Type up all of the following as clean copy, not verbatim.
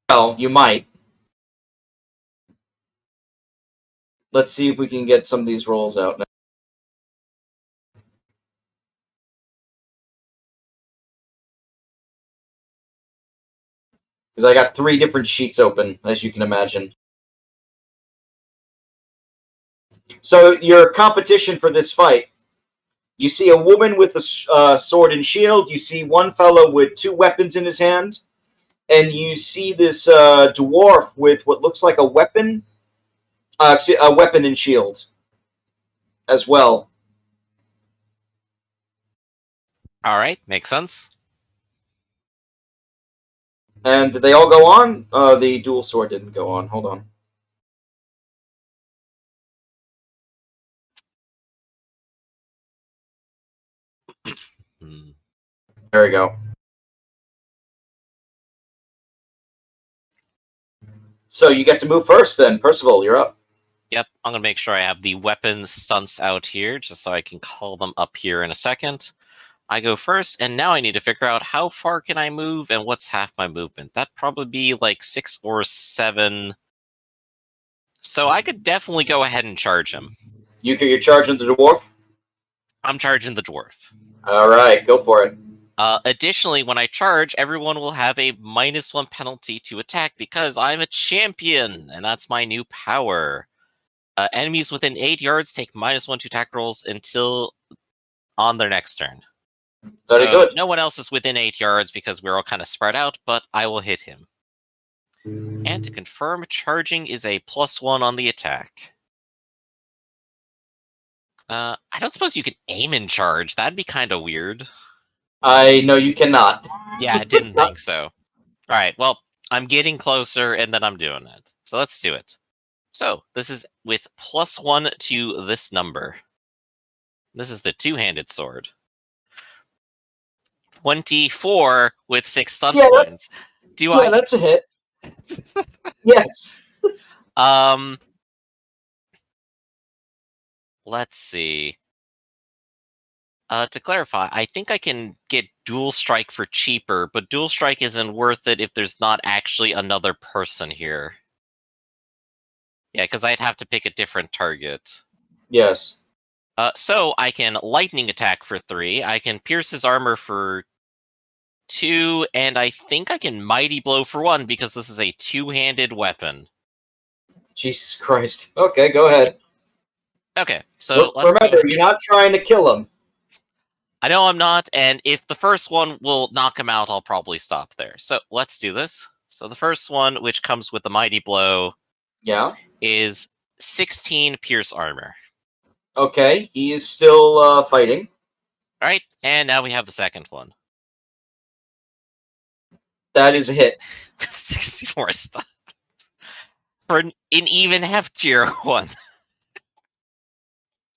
Well, you might. Let's see if we can get some of these rolls out now. Because I got 3 different sheets open, as you can imagine. So your competition for this fight, you see a woman with a sword and shield, you see one fellow with 2 weapons in his hand, and you see this dwarf with what looks like a weapon and shield as well. Alright, makes sense. And did they all go on? The dual sword didn't go on. Hold on. There we go. So you get to move first then. Percival, you're up. Yep, I'm going to make sure I have the weapon stunts out here, just so I can call them up here in a second. I go first, and now I need to figure out how far can I move and what's half my movement. That'd probably be like 6 or 7. So I could definitely go ahead and charge him. You're charging the dwarf? I'm charging the dwarf. Alright, go for it. Additionally, when I charge, everyone will have a -1 penalty to attack because I'm a champion, and that's my new power. Enemies within 8 yards take -1 to attack rolls until on their next turn. Very good. No one else is within 8 yards because we're all kind of spread out, but I will hit him. And to confirm, charging is a +1 on the attack. I don't suppose you can aim and charge. That'd be kind of weird. I know you cannot. Yeah, I didn't think so. Alright, well, I'm getting closer, and then I'm doing it. So let's do it. So, this is with +1 to this number. This is the 2-handed sword. 24 with 6 stun points. That's a hit. Yes. Let's see. To clarify, I think I can get dual strike for cheaper, but dual strike isn't worth it if there's not actually another person here. Yeah, because I'd have to pick a different target. Yes. So I can lightning attack for 3, I can pierce his armor for 2, and I think I can mighty blow for 1 because this is a 2-handed weapon. Jesus Christ. Okay, go ahead. Okay, so remember, you're not trying to kill him. I know I'm not, and if the first one will knock him out, I'll probably stop there. So let's do this. So the first one, which comes with the mighty blow, is 16 pierce armor. Okay, he is still fighting. All right, and now we have the second one. That is a hit. 64 stuns for an even heftier one.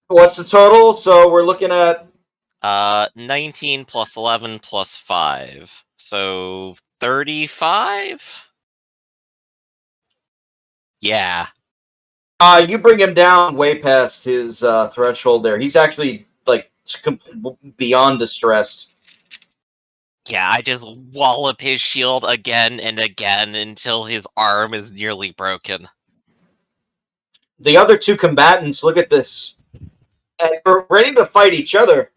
What's the total? So we're looking at 19 plus 11 plus 5. So 35? Yeah. You bring him down way past his threshold there. He's actually, like, beyond distressed. Yeah, I just wallop his shield again and again until his arm is nearly broken. The other 2 combatants, look at this. We're ready to fight each other.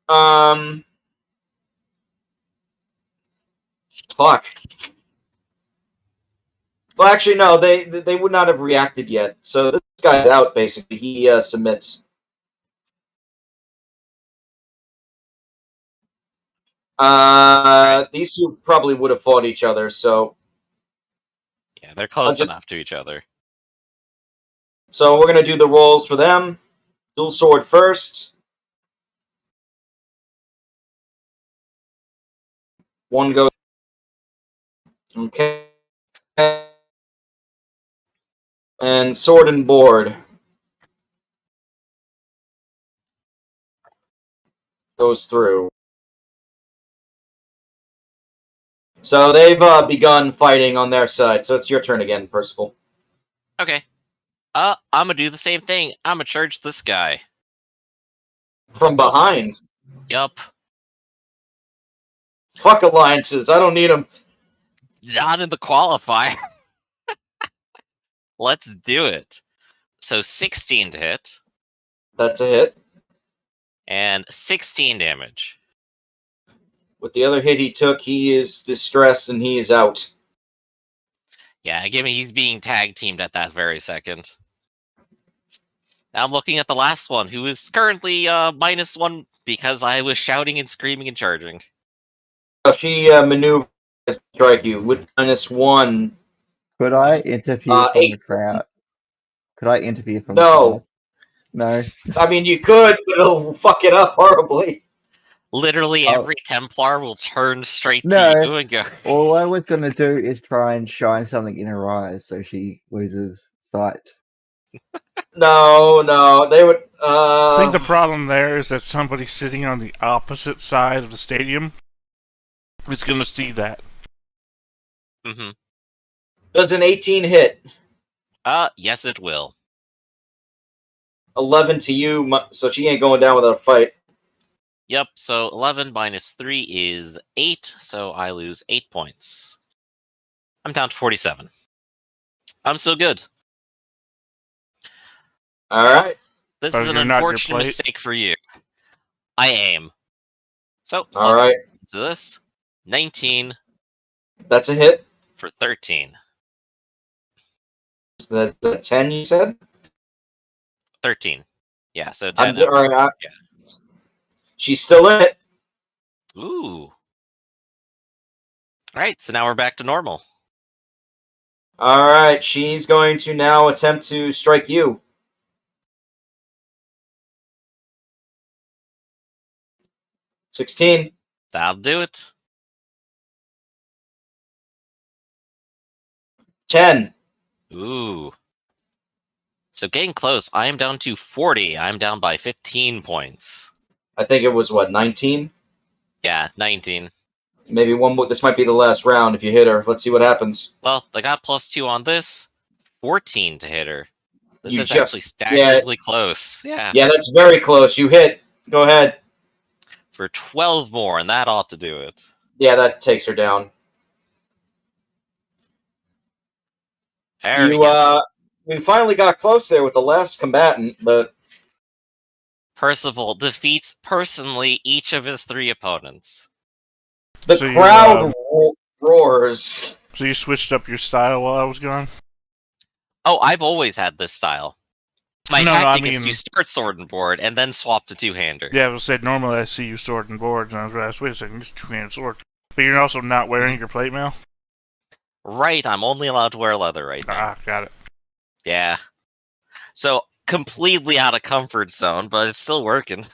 Fuck. Well, actually, no, they would not have reacted yet. So this guy's out, basically. He submits. These 2 probably would have fought each other, so... Yeah, they're close enough to each other. So we're going to do the rolls for them. Dual sword first. 1 goes... Okay. And sword and board. Goes through. So they've begun fighting on their side. So it's your turn again, Percival. Okay. I'm gonna do the same thing. I'm gonna charge this guy. From behind? Yup. Fuck alliances. I don't need them. Not in the qualifier. Let's do it. So 16 to hit. That's a hit. And 16 damage. With the other hit he took, he is distressed and he is out. Yeah, given he's being tag teamed at that very second. Now I'm looking at the last one, who is currently -1 because I was shouting and screaming and charging. She maneuvers to strike you with -1. Could I interfere from the 8. crowd? Could I interfere from No. the crowd? No. I mean, you could, but it'll fuck it up horribly. Literally Oh. every Templar will turn straight No. to you and go. All I was going to do is try and shine something in her eyes so she loses sight. No, they would. I think the problem there is that somebody sitting on the opposite side of the stadium is going to see that. Mm-hmm. Does an 18 hit? Yes, it will. 11 to you, so she ain't going down without a fight. Yep, so 11 minus 3 is 8, so I lose 8 points. I'm down to 47. I'm still good. All right. This Oh, is an you're not your unfortunate plate? mistake for you. I aim. So, All right. to this, 19 That's a hit. for 13. That's a 10, you said? 13. Yeah, so 10. All right. Yeah. She's still in it. Ooh. Alright, so now we're back to normal. All right. She's going to now attempt to strike you. $16. That'll do it. 10. Ooh. So getting close. I am down to 40. I'm down by 15 points. I think it was, 19? Yeah, 19. Maybe one more. This might be the last round if you hit her. Let's see what happens. Well, I got +2 on this. 14 to hit her. This You is just- actually staggeringly close. Yeah. Yeah, that's very close. You hit. Go ahead. For 12 more, and that ought to do it. Yeah, that takes her down. There we go. We finally got close there with the last combatant, but Percival defeats personally each of his 3 opponents. the So you, crowd roars. So you switched up your style while I was gone? Oh, I've always had this style. My No, I tactic is mean- to start sword and board and then swap to two-hander. Yeah, I was saying normally I see you sword and board, and I was like, wait a second, it's two-handed sword. But you're also not wearing your plate mail? Right, I'm only allowed to wear leather right now. Ah, got it. Yeah. So, completely out of comfort zone, but it's still working.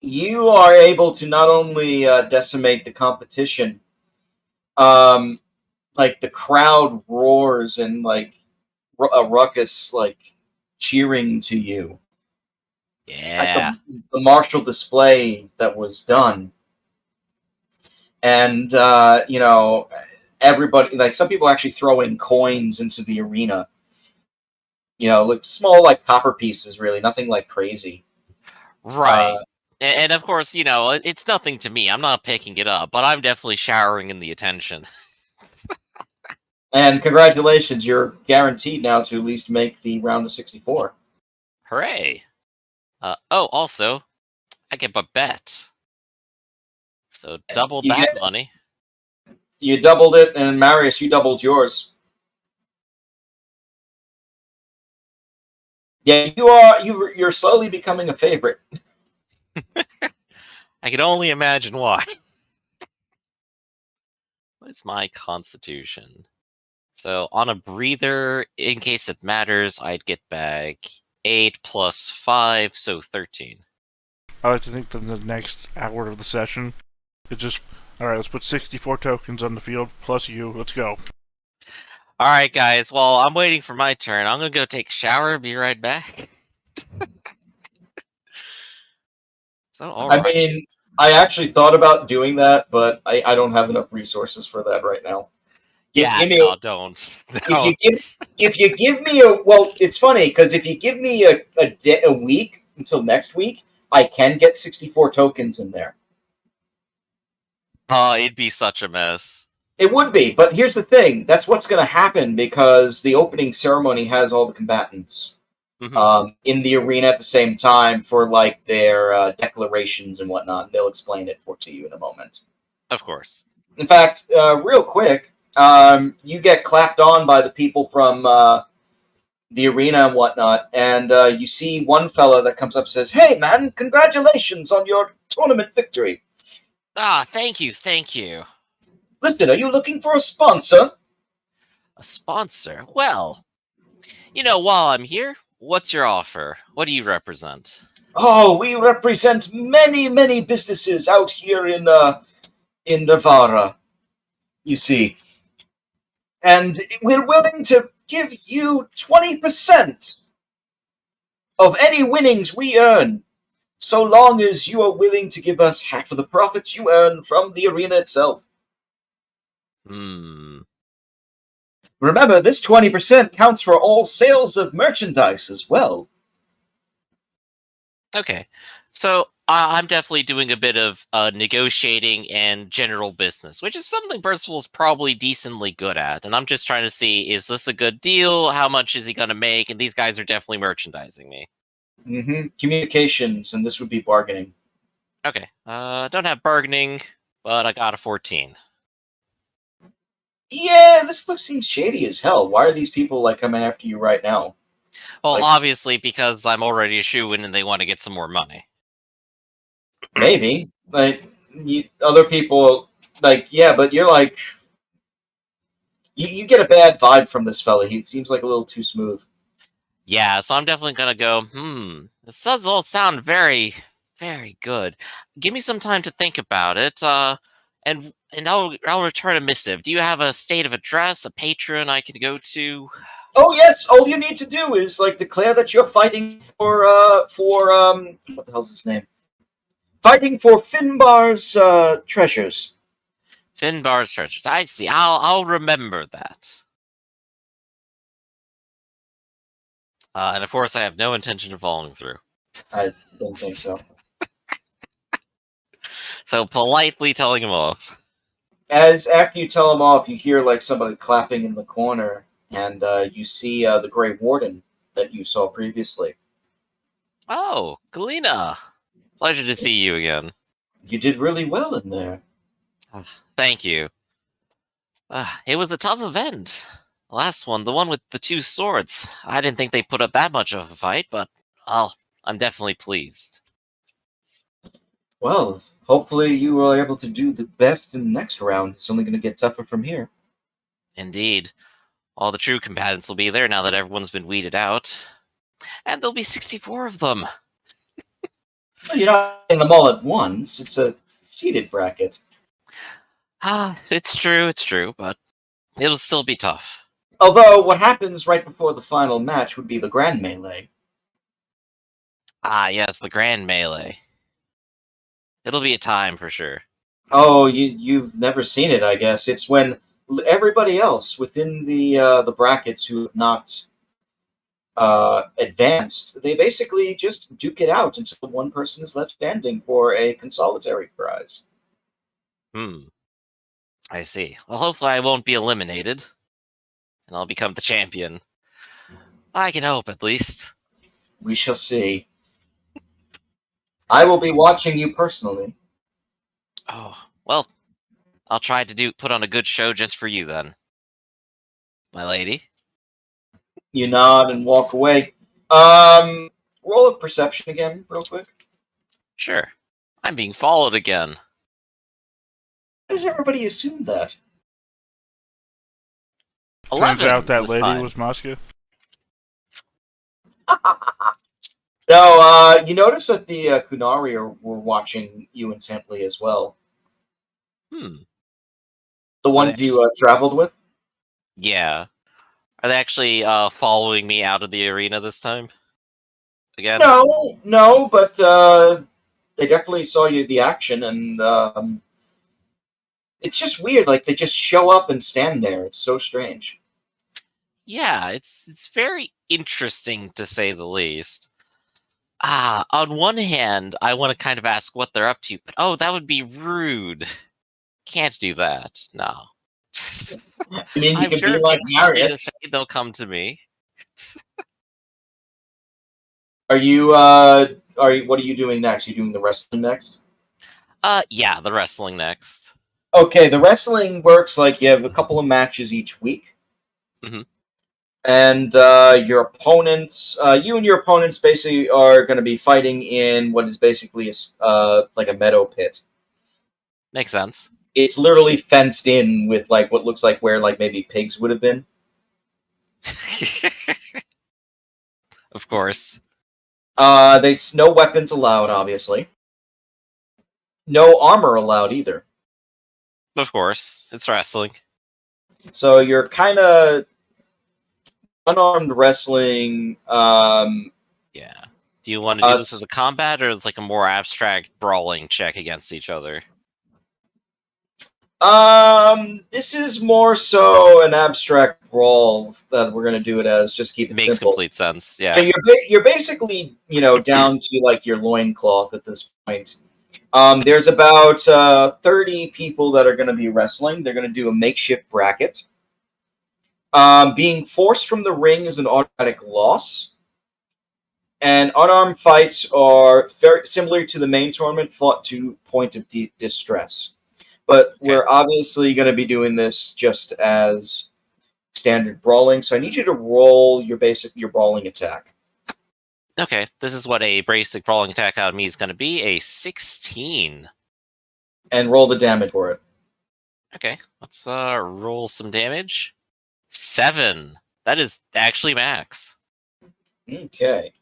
You are able to not only decimate the competition, like the crowd roars and like a ruckus, like cheering to you. Yeah. At the martial display that was done. And, everybody, like some people actually throw in coins into the arena. Like small, like copper pieces, really. Nothing like crazy. Right. And of course, it's nothing to me. I'm not picking it up, but I'm definitely showering in the attention. And congratulations, you're guaranteed now to at least make the round of 64. Hooray. Also, I get a bet. So double You that get- money. You doubled it, and Marius, you doubled yours. Yeah, you're slowly becoming a favorite. I can only imagine why. What's my constitution? So on a breather, in case it matters, I'd get back 8 plus 5, so 13. I like to think that the next hour of the session, it just, alright, let's put 64 tokens on the field, plus you, let's go. Alright, guys, well, I'm waiting for my turn. I'm gonna go take a shower, be right back. So, alright. I mean, I actually thought about doing that, but I don't have enough resources for that right now. Yeah, Give me no, don't. Don't. If you give me it's funny because if you give me a week until next week, I can get 64 tokens in there. Oh, it'd be such a mess. It would be, but here's the thing. That's what's going to happen because the opening ceremony has all the combatants in the arena at the same time for like their declarations and whatnot. They'll explain it to you in a moment. Of course. In fact, real quick, you get clapped on by the people from the arena and whatnot, and you see one fella that comes up and says, "Hey, man, congratulations on your tournament victory. Ah, thank you, thank you. Listen, are you looking for a sponsor?" A sponsor? Well, while I'm here, what's your offer? What do you represent? Oh, we represent many, many businesses out here in Navarra, you see. And we're willing to give you 20% of any winnings we earn, so long as you are willing to give us half of the profits you earn from the arena itself. Remember, this 20% counts for all sales of merchandise as well. Okay, so I'm definitely doing a bit of negotiating and general business, which is something Percival's probably decently good at. And I'm just trying to see, is this a good deal? How much is he going to make? And these guys are definitely merchandising me. Communications, and this would be bargaining. Okay, don't have bargaining, but I got a 14. Yeah, this seems shady as hell. Why are these people like coming after you right now? Well, obviously because I'm already a shoo-in and they want to get some more money. Maybe, but other people, yeah, but you're like, you get a bad vibe from this fella. He seems like a little too smooth. Yeah, so I'm definitely gonna go, this does all sound very, very good. Give me some time to think about it, and I'll return a missive. Do you have a state of address, a patron I can go to? Oh yes, all you need to do is declare that you're fighting for what the hell's his name? Fighting for Finbar's treasures. Finbar's treasures. I see. I'll remember that. And of course, I have no intention of following through. I don't think so. So politely telling him off. As after you tell him off, you hear somebody clapping in the corner, and you see the Grey Warden that you saw previously. Oh, Galena. Pleasure to see you again. You did really well in there. Thank you. It was a tough event. The last one, the one with the 2 swords. I didn't think they put up that much of a fight, but I'm definitely pleased. Well, hopefully you are able to do the best in the next round. It's only going to get tougher from here. Indeed. All the true combatants will be there now that everyone's been weeded out. And there'll be 64 of them. Well, you're not getting them all at once. It's a seeded bracket. It's true, but it'll still be tough. Although, what happens right before the final match would be the Grand Melee. Yes, the Grand Melee. It'll be a time for sure. Oh, you've never seen it, I guess. It's when everybody else within the brackets who have not advanced, they basically just duke it out until one person is left standing for a consolatory prize. I see. Well, hopefully I won't be eliminated, and I'll become the champion. I can hope, at least. We shall see. I will be watching you personally. Oh, well, I'll try to put on a good show just for you, then. My lady? You nod and walk away. Roll a perception again, real quick. Sure. I'm being followed again. Why does everybody assume that? 11 Turns out that this lady time. was Moscow. No, you notice that the Kunari were watching you intently as well. The ones you traveled with? Yeah. Are they actually following me out of the arena this time? Again? No, but they definitely saw the action, and it's just weird. They just show up and stand there. It's so strange. Yeah, it's very interesting to say the least. On one hand, I want to kind of ask what they're up to, but that would be rude. can't do that. No. I mean, you I'm can sure be if like you have something to Marius. say, they'll come to me. Are you? What are you doing next? You doing the wrestling next? Yeah, the wrestling next. Okay, the wrestling works like you have a couple of matches each week. Mhm. And your opponents, you and your opponents basically are going to be fighting in what is basically like a meadow pit. Makes sense. It's literally fenced in with like what looks like where like maybe pigs would have been. Of course. There's no weapons allowed, obviously. No armor allowed either. Of course. It's wrestling. So you're kind of unarmed wrestling. Yeah. Do you want to do this as a combat, or as like a more abstract brawling check against each other? This is more so an abstract brawl that we're gonna do it as. Just keep it Makes simple. complete sense. So Yeah. you're basically down to like your loincloth at this point. There's about 30 people that are going to be wrestling. They're going to do a makeshift bracket. Being forced from the ring is an automatic loss. And unarmed fights are very similar to the main tournament, fought to point of distress. But we're obviously going to be doing this just as standard brawling. So I need you to roll your brawling attack. Okay. This is what a basic brawling attack out of me is going to be. A 16. And roll the damage for it. Okay. Let's roll some damage. 7. That is actually max. Okay.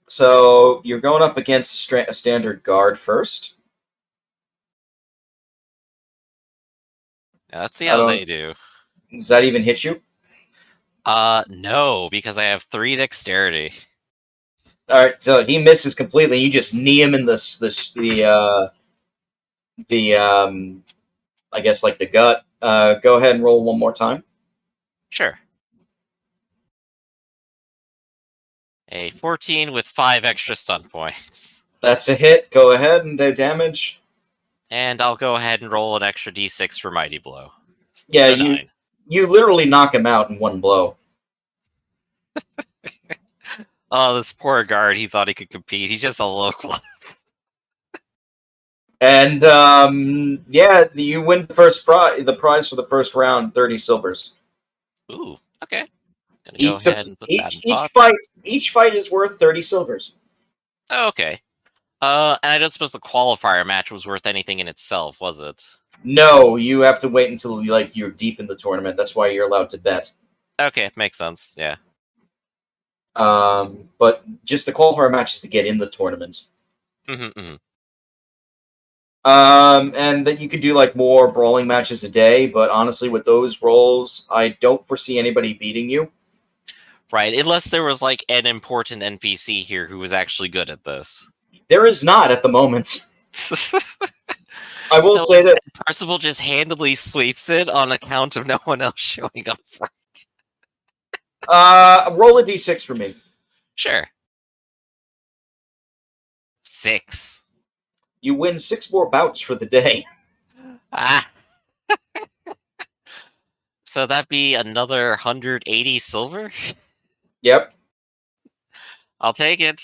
So you're going up against a standard guard first. Now, let's see how they do. Does that even hit you? No, because I have 3 dexterity. All right, so he misses completely. You just knee him in the I guess like the gut. Go ahead and roll one more time. Sure. A 14 with 5 extra stun points. That's a hit. Go ahead and do damage. And I'll go ahead and roll an extra d6 for Mighty Blow. Yeah, So you 9. you literally knock him out in one blow. Oh, this poor guard, he thought he could compete. He's just a local. And yeah, you win the first prize. The prize for the first round, 30 silvers. Ooh, okay. Gonna go ahead and put that in pot. Each fight is worth 30 silvers. Oh, okay. And I don't suppose the qualifier match was worth anything in itself, was it? No, you have to wait until you're deep in the tournament. That's why you're allowed to bet. Okay, makes sense. Yeah. But just the qualifier match is to get in the tournament. Mm-hmm. And that you could do like more brawling matches a day, but honestly, with those rolls, I don't foresee anybody beating you. Right, unless there was like an important NPC here who was actually good at this. There is not at the moment. I will say that Percival just handily sweeps it on account of no one else showing up for it. Roll a d6 for me. Sure. 6. You win 6 more bouts for the day. Ah. So that'd be another 180 silver? Yep. I'll take it.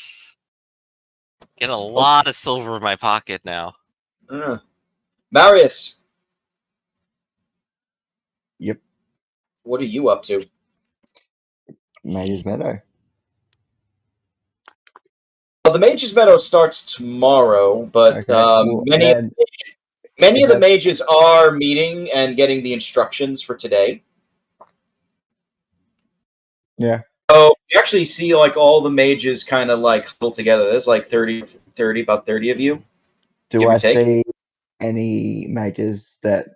Get a lot of silver in my pocket now. Marius. Yep. What are you up to? Mage's Meadow. Well, the Mage's Meadow starts tomorrow, but many of the mages are meeting and getting the instructions for today. Yeah. So you actually see like all the mages kind of like huddle together. There's like about 30 of you. Do I see any mages that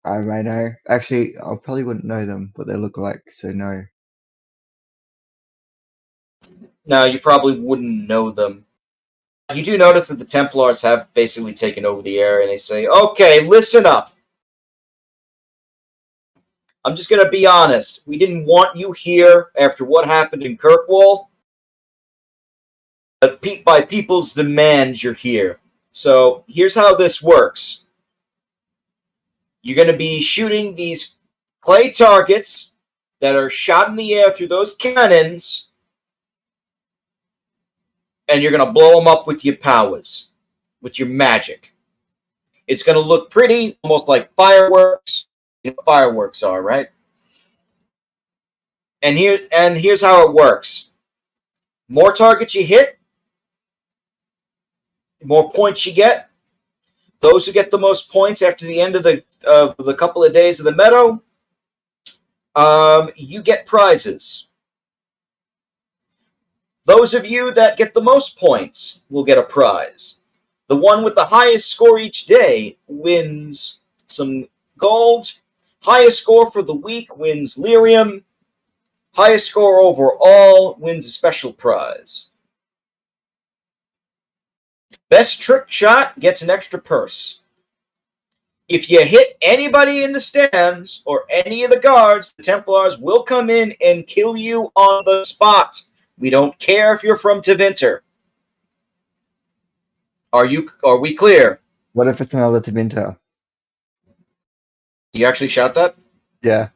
I may know? Actually, I probably wouldn't know them, what they look like, so no. No, you probably wouldn't know them. You do notice that the Templars have basically taken over the area, and they say, okay, listen up. I'm just going to be honest. We didn't want you here after what happened in Kirkwall. But by people's demands, you're here. So here's how this works. You're going to be shooting these clay targets that are shot in the air through those cannons, and you're going to blow them up with your powers, with your magic. It's going to look pretty, almost like fireworks. You know what fireworks are, right? And here's how it works. More targets you hit, more points you get. Those who get the most points after the end of the couple of days of the meadow, you get prizes. Those of you that get the most points will get a prize. The one with the highest score each day wins some gold. Highest score for the week wins lyrium. Highest score overall wins a special prize. Best trick shot gets an extra purse. If you hit anybody in the stands or any of the guards, the Templars will come in and kill you on the spot. We don't care if you're from Tevinter. Are we clear? What if it's another Tevinter? You actually shot that? Yeah.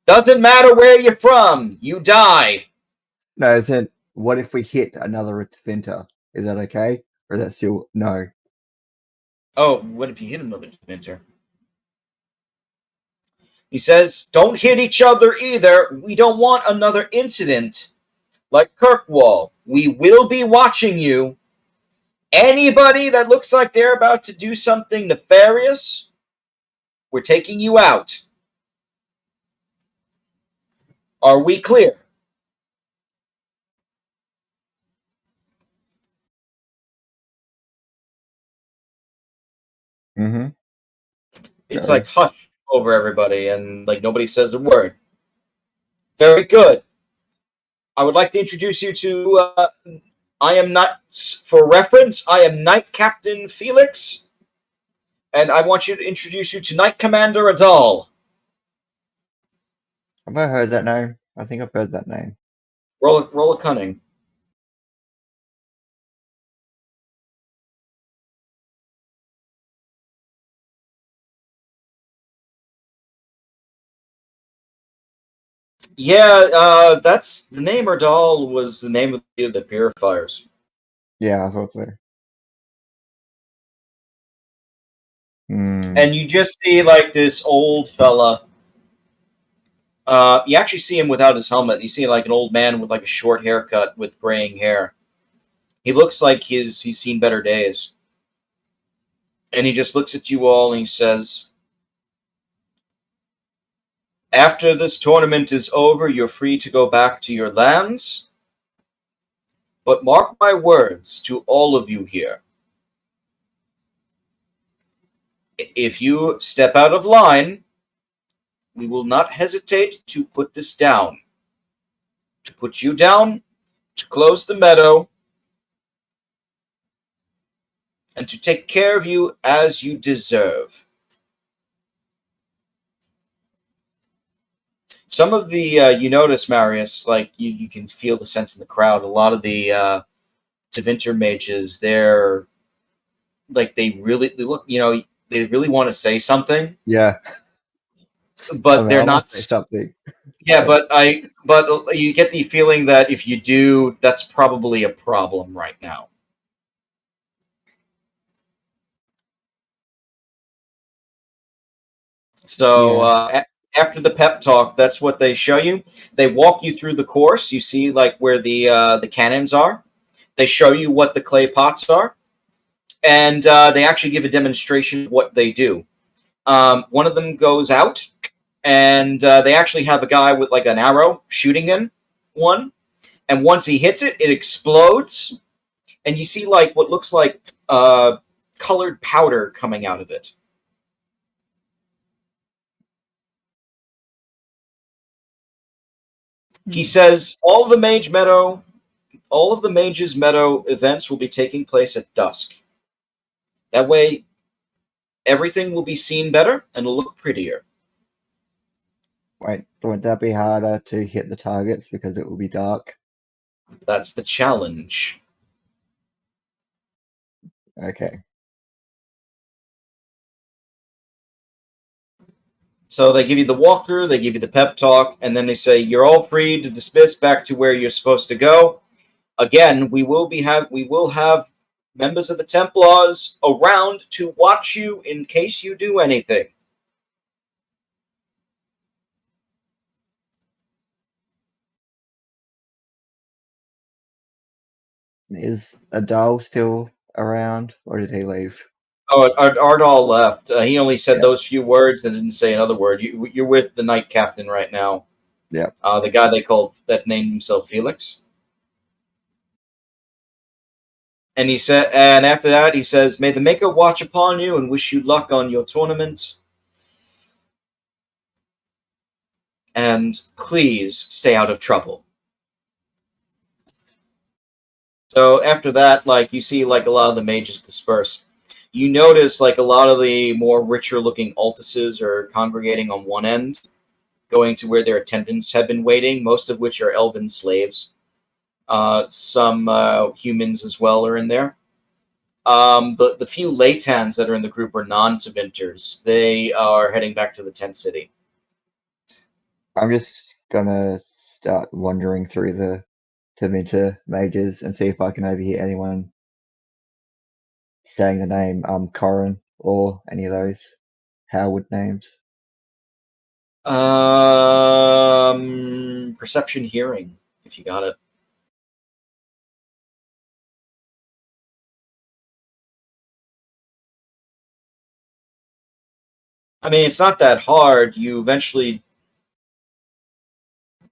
Doesn't matter where you're from. You die. No, I said, what if we hit another Tevinter? Is that okay? Or is that still no? Oh, what if you hit another Tevinter? He says, don't hit each other either. We don't want another incident like Kirkwall. We will be watching you. Anybody that looks like they're about to do something nefarious, we're taking you out. Are we clear? Mm-hmm. It's Go. like hush over everybody, and like nobody says a word. Very good. I would like to introduce you to. I am not, for reference, I am Knight Captain Felix, and I want you to introduce you to Knight Commander Adal. Have I heard that name? I think I've heard that name. Roll a cunning. Yeah, that's the name. Erdal was the name of the purifiers. Yeah, I thought so. Hmm. And you just see like this old fella. You actually see him without his helmet. You see like an old man with like a short haircut with graying hair. He looks like he's seen better days. And he just looks at you all and he says, after this tournament is over, you're free to go back to your lands. But mark my words to all of you here. If you step out of line, we will not hesitate to put this down. To put you down, to close the meadow, and to take care of you as you deserve. Some of the, you notice, Marius, like you can feel the sense in the crowd. A lot of the Tevinter mages, they're like they look, they really want to say something, Yeah. but they're I want not. to say something. Yeah, but you get the feeling that if you do, that's probably a problem right now. So after the pep talk, that's what they show you. They walk you through the course. You see like where the cannons are. They show you what the clay pots are, and they actually give a demonstration of what they do. One of them goes out, and they actually have a guy with like an arrow shooting in one. And once he hits it, it explodes, and you see like what looks like colored powder coming out of it. He says all of the Mage's Meadow events will be taking place at dusk. That way, everything will be seen better and will look prettier. Wait, won't that be harder to hit the targets because it will be dark? That's the challenge. Okay. So they give you the walkthrough, they give you the pep talk, and then they say you're all free to dismiss back to where you're supposed to go. Again, we will have members of the Templars around to watch you in case you do anything. Is Adal still around, or did he leave? Oh, Ardal left. He only said Yeah. those few words and didn't say another word. You're with the Knight Captain right now. Yeah. The guy that named himself Felix. And he said, and after that, he says, "May the Maker watch upon you and wish you luck on your tournament. And please stay out of trouble." So after that, like you see, like a lot of the mages disperse. You notice like a lot of the more richer-looking altuses are congregating on one end, going to where their attendants have been waiting. Most of which are elven slaves. Some humans as well are in there. The few Laytans that are in the group are non-Tevinters. They are heading back to the tent city. I'm just gonna start wandering through the Tevinter mages and see if I can overhear anyone saying the name Corin or any of those Howard names. Perception hearing, if you got it. I mean, it's not that hard. You eventually,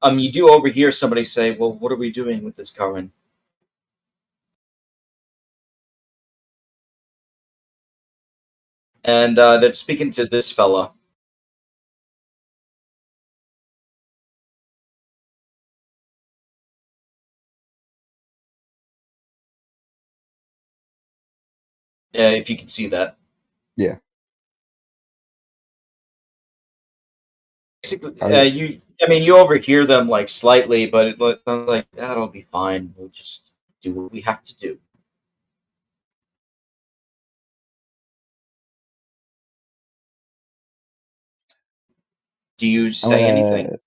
you do overhear somebody say, "Well, what are we doing with this Corin?" And they're speaking to this fella. If you can see that. Yeah. Basically, Okay. you overhear them like slightly, but it sounds like that'll be fine. We'll just do what we have to do. Do you say anything?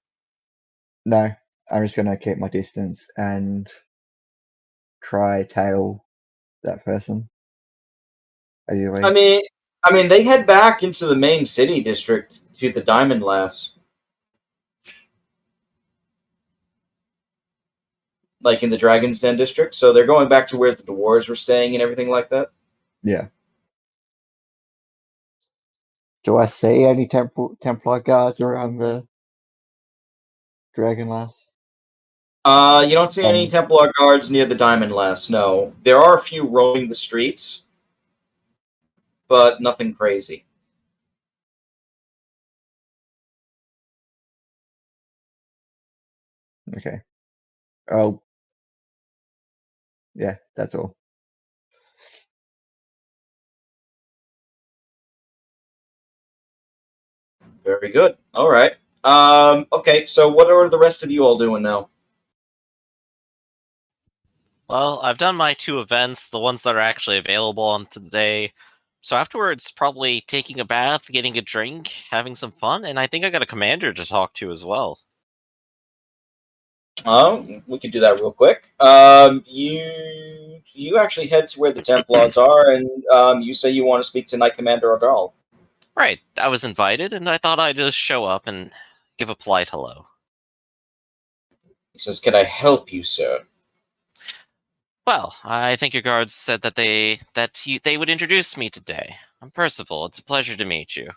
No, I'm just gonna keep my distance and try tail that person. Ideally. I mean, they head back into the main city district to the Diamond Lass. Like in the Dragon's Den district, so they're going back to where the dwarves were staying and everything like that. Yeah. Do I see any Templar guards around the Dragon Lass? You don't see any Templar guards near the Diamond Lass. No, there are a few roaming the streets, but nothing crazy. Okay. Oh. Yeah, that's all. Very good. All right. Okay, so what are the rest of you all doing now? Well, I've done my 2 events, the ones that are actually available on today. So afterwards, probably taking a bath, getting a drink, having some fun, and I think I got a commander to talk to as well. We could do that real quick. You actually head to where the Templars are, and you say you want to speak to Knight Commander Ardal. Right, I was invited, and I thought I'd just show up and give a polite hello. He says, "Can I help you, sir?" Well, I think your guards said that they would introduce me today. I'm Percival. It's a pleasure to meet you.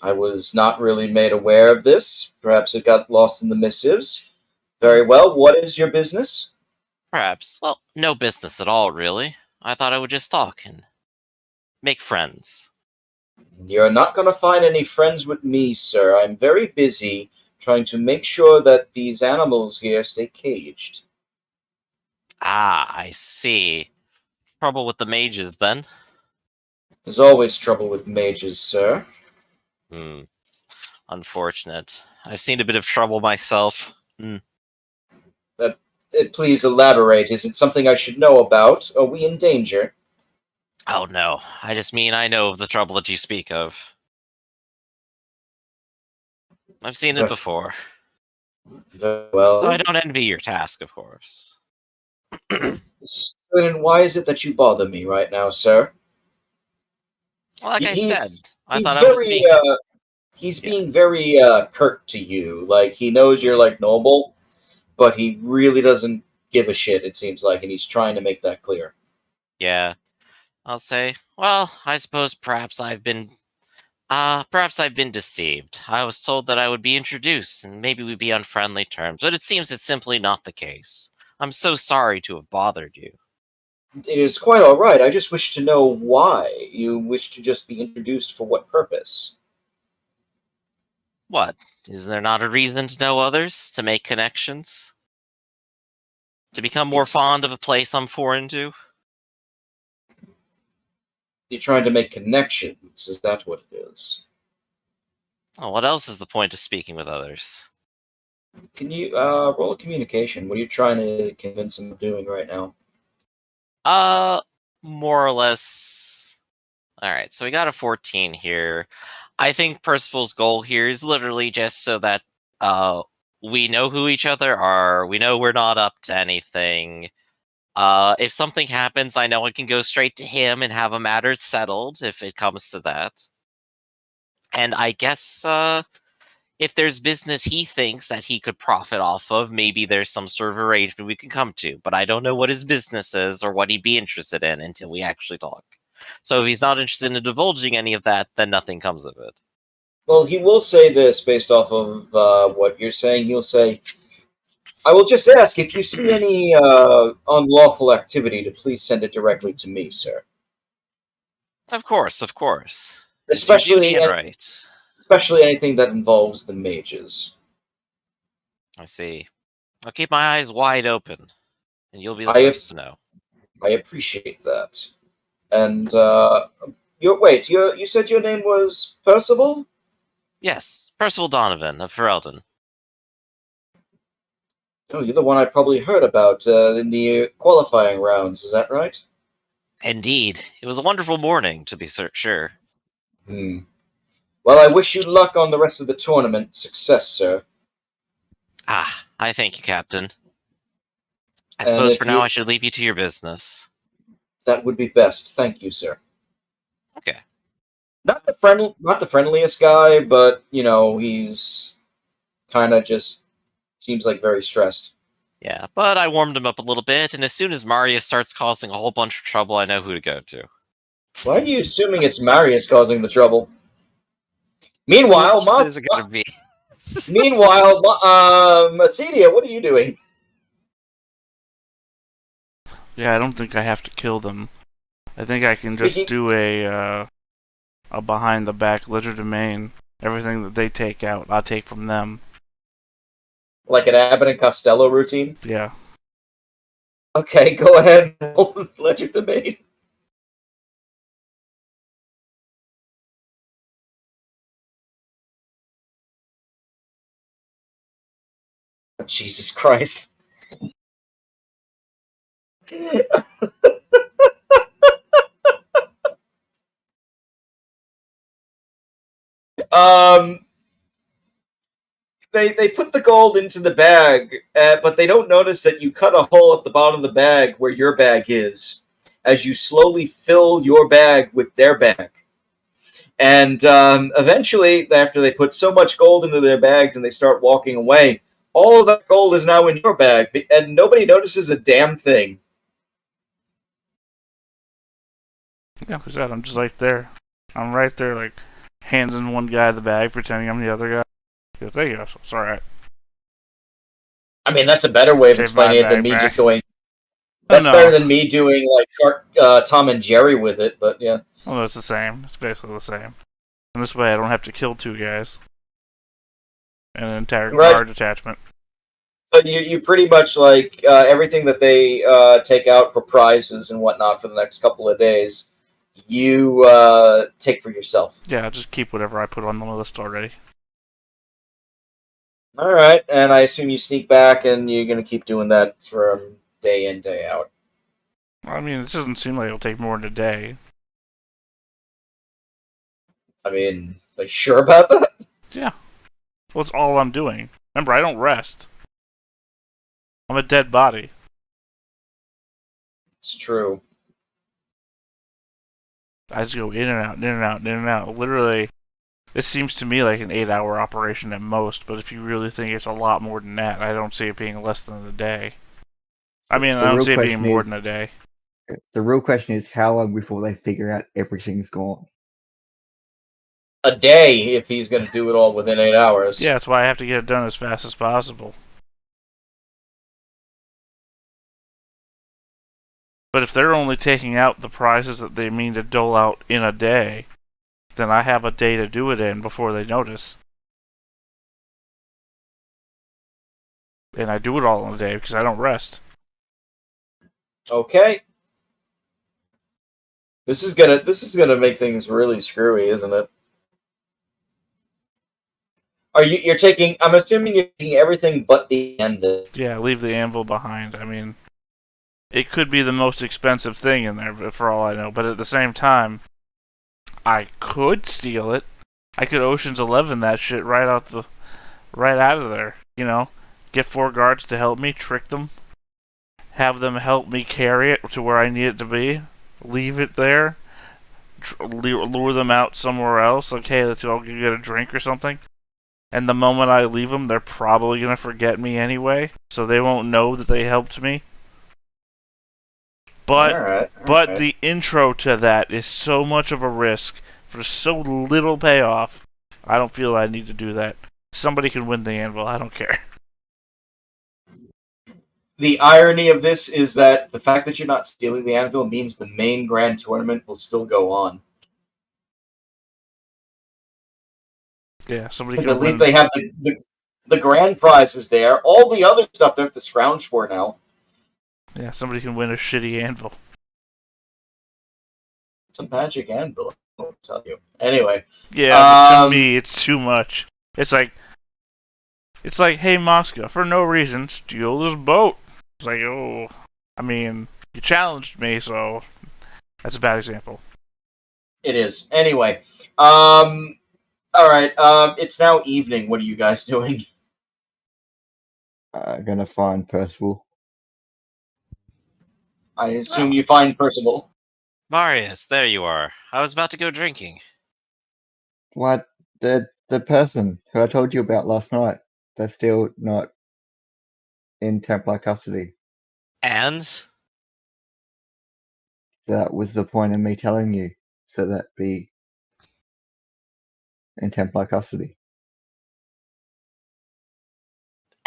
I was not really made aware of this. Perhaps it got lost in the missives. Very well. What is your business? Perhaps. Well, no business at all, really. I thought I would just talk and make friends. You're not going to find any friends with me, sir. I'm very busy trying to make sure that these animals here stay caged. Ah, I see. Trouble with the mages, then? There's always trouble with mages, sir. Unfortunate. I've seen a bit of trouble myself. Please elaborate. Is it something I should know about? Are we in danger? Oh no, I just mean I know of the trouble that you speak of. I've seen it before. Very well. So I don't envy your task, of course. Then why is it that you bother me right now, sir? Well, like I He's said, I he's thought I was very being... he's Yeah. being very curt to you. Like, he knows you're like noble, but he really doesn't give a shit, it seems like, and he's trying to make that clear. Yeah. I'll say, well, I suppose perhaps I've been deceived. I was told that I would be introduced and maybe we'd be on friendly terms, but it seems it's simply not the case. I'm so sorry to have bothered you. It is quite all right. I just wish to know why you wish to just be introduced. For what purpose? What? Is there not a reason to know others? To make connections? To become more It's- fond of a place I'm foreign to? You're trying to make connections. Is that what it is? Oh, what else is the point of speaking with others? Can you roll a communication? What are you trying to convince him of doing right now? More or less. Alright, so we got a 14 here. I think Percival's goal here is literally just so that we know who each other are, we know we're not up to anything. If something happens, I know I can go straight to him and have a matter settled if it comes to that. And I guess if there's business he thinks that he could profit off of, maybe there's some sort of arrangement we can come to. But I don't know what his business is or what he'd be interested in until we actually talk. So if he's not interested in divulging any of that, then nothing comes of it. Well, he will say this based off of what you're saying. He'll say, I will just ask if you see any unlawful activity to please send it directly to me, sir. Of course, of course. It's your duty and right. Especially anything that involves the mages. I see. I'll keep my eyes wide open, and you'll be the I first to know. I appreciate that. And you said your name was Percival? Yes, Percival Donovan of Ferelden. Oh, you're the one I probably heard about in the qualifying rounds. Is that right? Indeed. It was a wonderful morning, to be sure. Hmm. Well, I wish you luck on the rest of the tournament. Success, sir. Ah, I thank you, Captain. I And suppose if for now I should leave you to your business. That would be best. Thank you, sir. Okay. Not the friendliest guy, but he's kind of just seems like very stressed. Yeah, but I warmed him up a little bit, and as soon as Marius starts causing a whole bunch of trouble, I know who to go to. Why are you assuming it's Marius causing the trouble? Who Meanwhile, else is it gonna be? Acedia, what are you doing? Yeah, I don't think I have to kill them. I think I can just do a behind the back legerdemain. Everything that they take out, I'll take from them. Like an Abbott and Costello routine? Yeah. Okay, go ahead and roll the legerdemain. Jesus Christ. They put the gold into the bag, but they don't notice that you cut a hole at the bottom of the bag where your bag is, as you slowly fill your bag with their bag. And eventually, after they put so much gold into their bags and they start walking away, all of that gold is now in your bag, and nobody notices a damn thing. Yeah, like I said, I'm just right there. I'm right there, like, handing one guy the bag, pretending I'm the other guy. He goes, there you go, it's alright. I mean, that's a better way of explaining it than me just going... That's better than me doing, like, Tom and Jerry with it, but yeah. Well, it's the same. It's basically the same. And this way I don't have to kill two guys. And an entire guard detachment. So you pretty much, like, everything that they take out for prizes and whatnot for the next couple of days, you take for yourself. Yeah, I'll just keep whatever I put on the list already. Alright, and I assume you sneak back and you're going to keep doing that from day in, day out. I mean, it doesn't seem like it'll take more than a day. I mean, are you sure about that? Yeah. Well, it's all I'm doing. Remember, I don't rest. I'm a dead body. It's true. I just go in and out, in and out, in and out. Literally, this seems to me like an 8-hour operation at most, but if you really think it's a lot more than that, I don't see it being less than a day. I mean, I don't see it being more than a day. The real question is how long before they figure out everything's gone? A day if he's going to do it all within 8 hours. Yeah, that's why I have to get it done as fast as possible. But if they're only taking out the prizes that they mean to dole out in a day, then I have a day to do it in before they notice. And I do it all in a day because I don't rest. Okay. This is gonna make things really screwy, isn't it? You're taking? I'm assuming you're taking everything but the anvil. Yeah, leave the anvil behind. I mean, it could be the most expensive thing in there, for all I know. But at the same time, I could steal it. I could Ocean's 11 that shit right out of there. You know, get 4 guards to help me, trick them, have them help me carry it to where I need it to be, leave it there, lure them out somewhere else. Okay, let's go get a drink or something. And the moment I leave them, they're probably gonna forget me anyway, so they won't know that they helped me. But the intro to that is so much of a risk for so little payoff. I don't feel I need to do that. Somebody can win the anvil. I don't care. The irony of this is that the fact that you're not stealing the anvil means the main grand tournament will still go on. Yeah, somebody can At win. least they have the grand prizes there. All the other stuff they have to scrounge for now. Yeah, somebody can win a shitty anvil. It's a magic anvil, I'll tell you. Anyway. Yeah, but to me, it's too much. It's like, hey, Mosca, for no reason, steal this boat. It's like, oh, I mean, you challenged me, so that's a bad example. It is. Anyway, all right. It's now evening. What are you guys doing? Gonna find Percival. I assume you find Percival. Marius, there you are. I was about to go drinking. What? The person who I told you about last night, they're still not in Templar custody. And? That was the point of me telling you, so that be in Templar custody.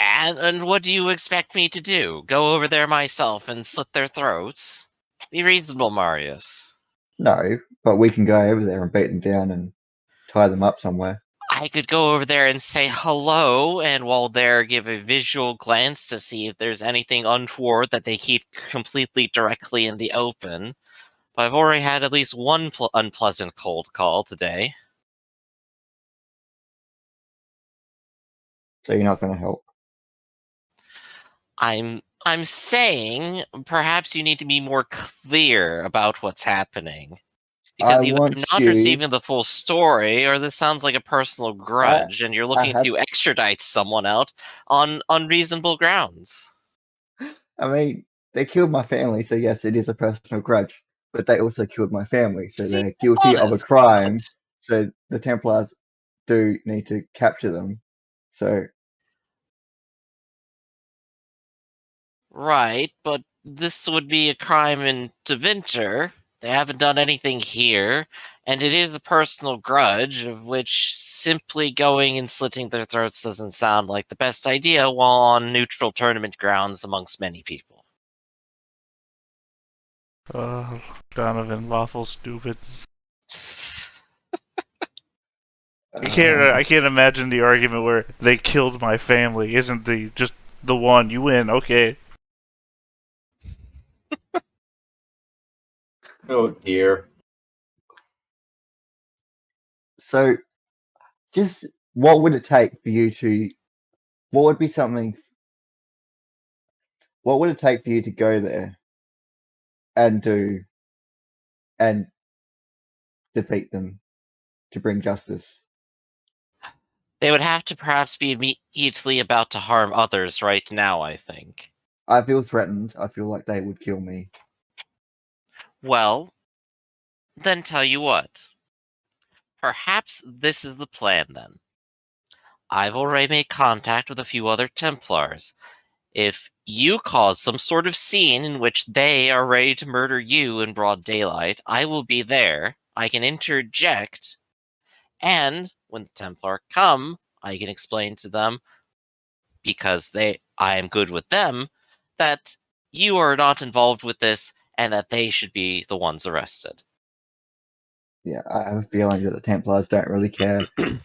And what do you expect me to do? Go over there myself and slit their throats? Be reasonable, Marius. No, but we can go over there and beat them down and tie them up somewhere. I could go over there and say hello, and while there, give a visual glance to see if there's anything untoward that they keep completely directly in the open. But I've already had at least one unpleasant cold call today. So you're not going to help. I'm saying perhaps you need to be more clear about what's happening. Because either I'm not receiving the full story, or this sounds like a personal grudge, and you're looking to extradite someone out on unreasonable grounds. I mean, they killed my family, so yes, it is a personal grudge. But they also killed my family, so they're guilty of a crime. So the Templars do need to capture them. So. Right, but this would be a crime in Deventer. They haven't done anything here, and it is a personal grudge, of which simply going and slitting their throats doesn't sound like the best idea while on neutral tournament grounds amongst many people. Donovan, lawful stupid. I can't imagine the argument where they killed my family isn't just the one. You win, okay. Oh dear. So, just what would it take for you to? What would be something? What would it take for you to go there and defeat them? to bring justice. They would have to perhaps be immediately about to harm others right now, I think. I feel threatened. I feel like they would kill me. Well, then tell you what. Perhaps this is the plan, then. I've already made contact with a few other Templars. If you cause some sort of scene in which they are ready to murder you in broad daylight, I will be there. I can interject, and when the Templar come, I can explain to them, because I am good with them, that you are not involved with this and that they should be the ones arrested. Yeah, I have a feeling that the Templars don't really care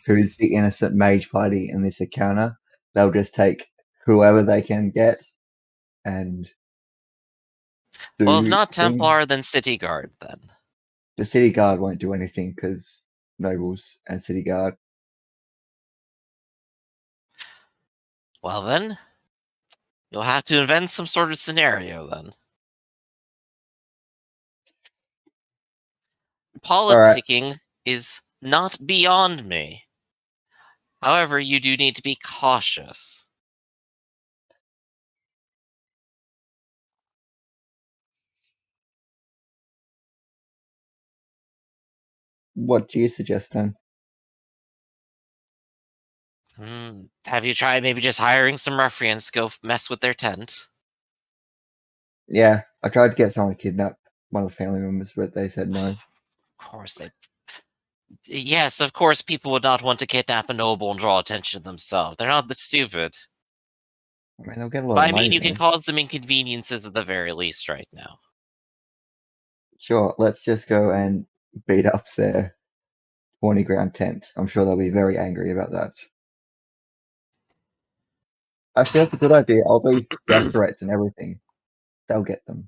who's the innocent mage party in this encounter. They'll just take whoever they can get and Well, if do not things. Templar, then City Guard, then. The city guard won't do anything because nobles and city guard. Well, then, you'll have to invent some sort of scenario, then. Alright, Politicking is not beyond me. However, you do need to be cautious. what do you suggest then? Have you tried maybe just hiring some ruffians to go mess with their tent? Yeah, I tried to get someone to kidnap one of the family members, but they said no. Of course they... Yes, of course people would not want to kidnap a noble and draw attention to themselves. They're not that stupid. I mean, they'll get a lot But of I mean, money you can though. cause them inconveniences at the very least right now. Sure, let's just go and beat up their 20 ground tent. I'm sure they'll be very angry about that. Actually, that's a good idea. I'll leave death threats and everything. They'll get them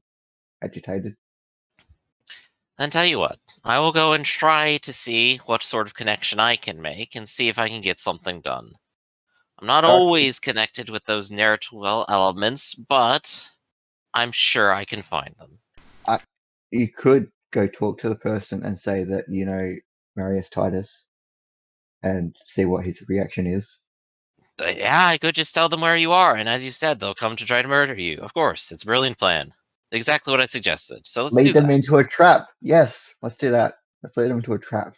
agitated. Then tell you what, I will go and try to see what sort of connection I can make and see if I can get something done. I'm not always connected with those narrative elements, but I'm sure I can find them. You could go talk to the person and say that you know Marius Titus and see what his reaction is. Yeah, I could just tell them where you are, and as you said, they'll come to try to murder you. Of course, it's a brilliant plan. Exactly what I suggested. So let's do Lead them that. into a trap. Yes, let's do that. Let's lead them into a trap.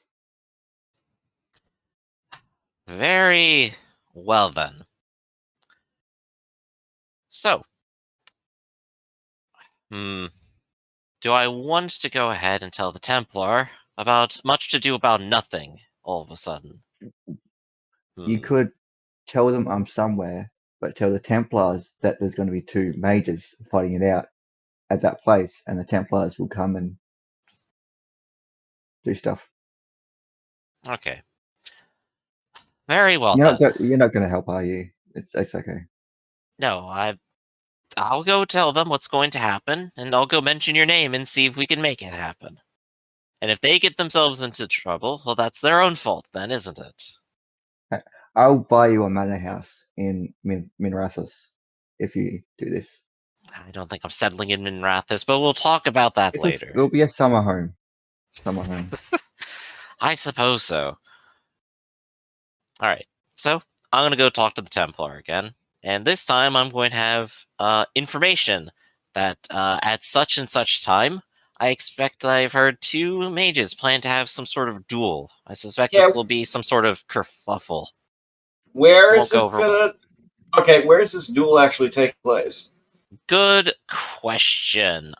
Very well then. So, do I want to go ahead and tell the Templar about much to do about nothing all of a sudden? You could tell them I'm somewhere, but tell the Templars that there's going to be two mages fighting it out at that place, and the Templars will come and do stuff. Okay. Very well You're then. not going to help, are you? It's okay. No, I'll go tell them what's going to happen, and I'll go mention your name and see if we can make it happen. And if they get themselves into trouble, well, that's their own fault then, isn't it? I'll buy you a manor house in Minrathus if you do this. I don't think I'm settling in Minrathus, but we'll talk about that later. It'll be a summer home. Summer home. I suppose so. Alright, so I'm going to go talk to the Templar again. And this time I'm going to have information that at such and such time, I expect I've heard two mages plan to have some sort of duel. I suspect this will be some sort of kerfuffle. Where is this duel actually take place? Good question.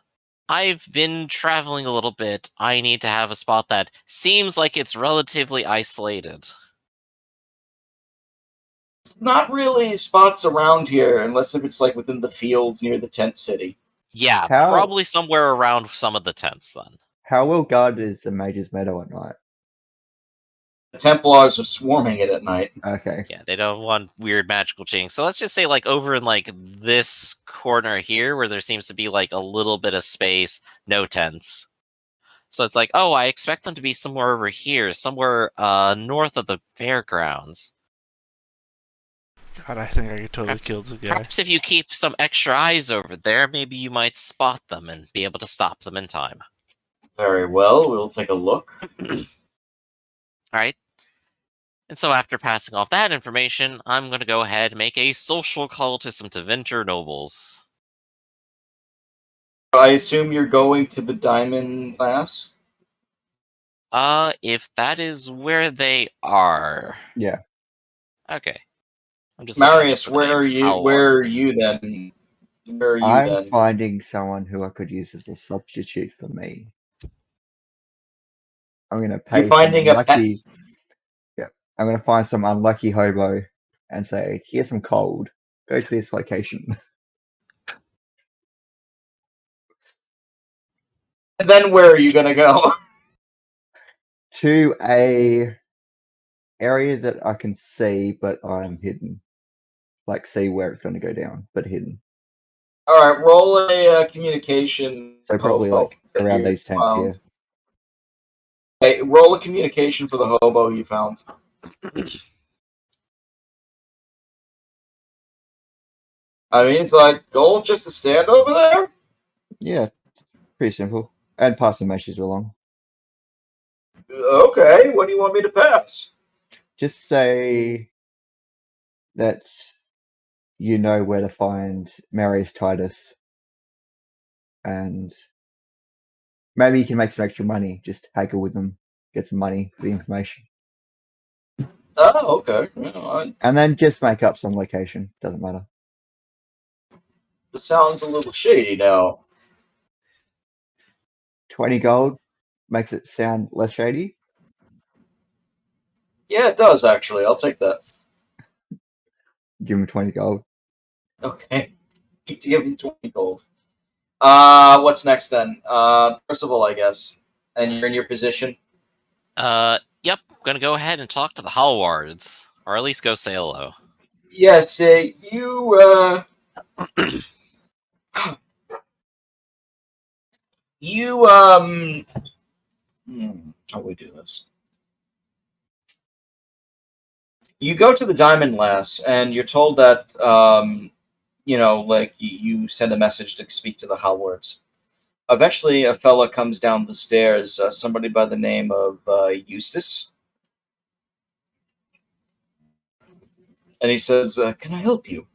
I've been traveling a little bit. I need to have a spot that seems like it's relatively isolated. It's not really spots around here, unless if it's like within the fields near the tent city. Yeah, probably somewhere around some of the tents then. How well guarded is the Mage's Meadow at night? The Templars are swarming it at night. Okay. Yeah, they don't want weird magical change. So let's just say like over in like this corner here where there seems to be like a little bit of space, no tents. So it's like, oh, I expect them to be somewhere over here, somewhere north of the fairgrounds. God, I think I could totally kill the guy. Perhaps if you keep some extra eyes over there, maybe you might spot them and be able to stop them in time. Very well, we'll take a look. All right. And so after passing off that information, I'm going to go ahead and make a social call to some Tevinter nobles. I assume you're going to the Diamond Class? If that is where they are. Yeah. Okay. I'm just looking Marius, for the name. where are you then? Where are you I'm then? finding someone who I could use as a substitute for me. I'm gonna You're pay some finding a pet. unlucky. Yeah, I'm gonna find some unlucky hobo and say, "Here's some cold. Go to this location." And then where are you gonna go? To a area that I can see, but I'm hidden. Like see where it's gonna go down, but hidden. Alright, roll a communication So probably hobo like that around you these tents found. here. Hey, roll a communication for the hobo you found. I mean, it's like gold just to stand over there? Yeah, pretty simple. And pass the message along. Okay, what do you want me to pass? Just say that you know where to find Marius Titus, and maybe you can make some extra money. Just haggle with them, get some money for the information, Oh, okay. Well, and then just make up some location. Doesn't matter. this sounds a little shady now. 20 gold makes it sound less shady. Yeah, it does, actually. I'll take that. Give him 20 gold. Okay. Give him 20 gold. What's next then? Percival, I guess. And you're in your position? Yep. I'm gonna go ahead and talk to the Hallwards, or at least go say hello. Yes, you, how do we do this? You go to the Diamond Lass, and you're told that, like, you send a message to speak to the Howwards. Eventually, a fella comes down the stairs, somebody by the name of Eustace. And he says, can I help you?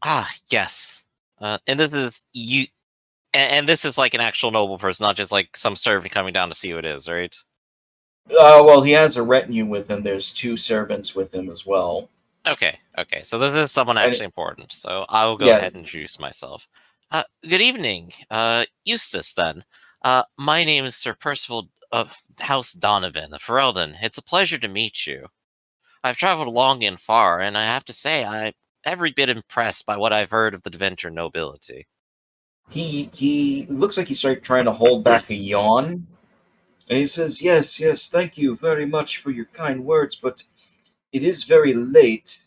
Ah, yes. And this is you. And this is like an actual noble person, not just like some servant coming down to see who it is, right? Well, he has a retinue with him. There's 2 servants with him as well. Okay. So this is someone And actually important. So I will go yes, ahead and introduce myself. Good evening, Eustace. Then, my name is Sir Percival of House Donovan of Ferelden. It's a pleasure to meet you. I've traveled long and far, and I have to say I'm every bit impressed by what I've heard of the Deventer nobility. he looks like he started trying to hold back a yawn. And he says, yes, thank you very much for your kind words, but it is very late.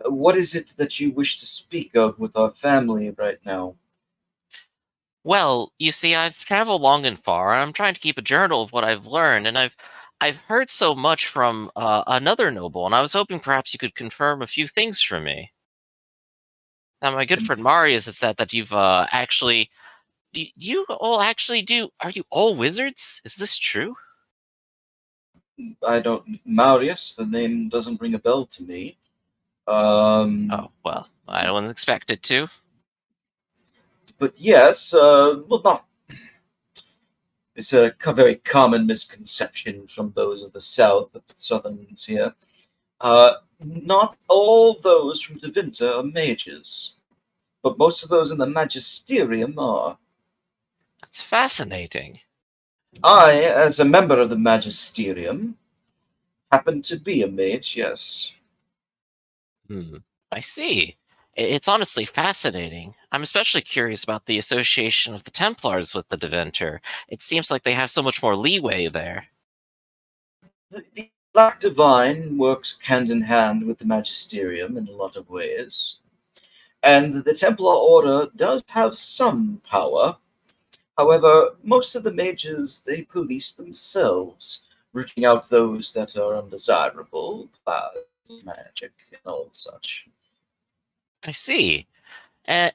What is it that you wish to speak of with our family right now? Well, you see, I've traveled long and far. I'm trying to keep a journal of what I've learned, and I've heard so much from another noble, and I was hoping perhaps you could confirm a few things for me. Now, my good friend Marius has said that you've actually. You all actually do. Are you all wizards? Is this true? I don't. Marius, the name doesn't ring a bell to me. Um, Oh, well, I don't expect it to. but yes, well, not. It's a very common misconception from those of the south, the southerns here. Not all those from Tevinter are mages, but most of those in the magisterium are. That's fascinating. I, as a member of the magisterium, happen to be a mage, yes. Hmm. I see. It's honestly fascinating. I'm especially curious about the association of the Templars with the Deventer. It seems like they have so much more leeway there. The Black Divine works hand in hand with the magisterium in a lot of ways, and the Templar Order does have some power. However, most of the mages, they police themselves, rooting out those that are undesirable, magic, and all such. I see. And